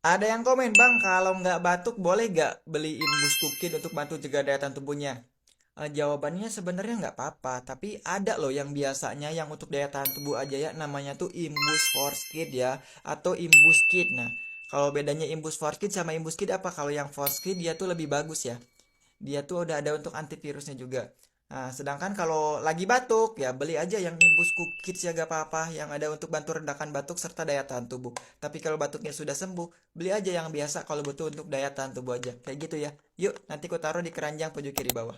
Ada yang komen, Bang, kalau nggak batuk boleh nggak beli Imbus Cookin untuk bantu jaga daya tahan tubuhnya? Jawabannya sebenarnya nggak apa-apa, tapi ada loh yang biasanya yang untuk daya tahan tubuh aja ya, namanya tuh Imbus Force Kit ya, atau Imbus Kit. Nah, kalau bedanya Imbus Force Kit sama Imbus Kit apa? Kalau yang Force Kit dia tuh lebih bagus ya. Dia tuh udah ada untuk antivirusnya juga. Nah, sedangkan kalau lagi batuk ya beli aja yang Nimbus Kids ya gak apa-apa yang ada untuk bantu redakan batuk serta daya tahan tubuh. Tapi kalau batuknya sudah sembuh, beli aja yang biasa kalau butuh untuk daya tahan tubuh aja. Kayak gitu ya. Yuk, nanti ku taruh di keranjang pojok kiri bawah.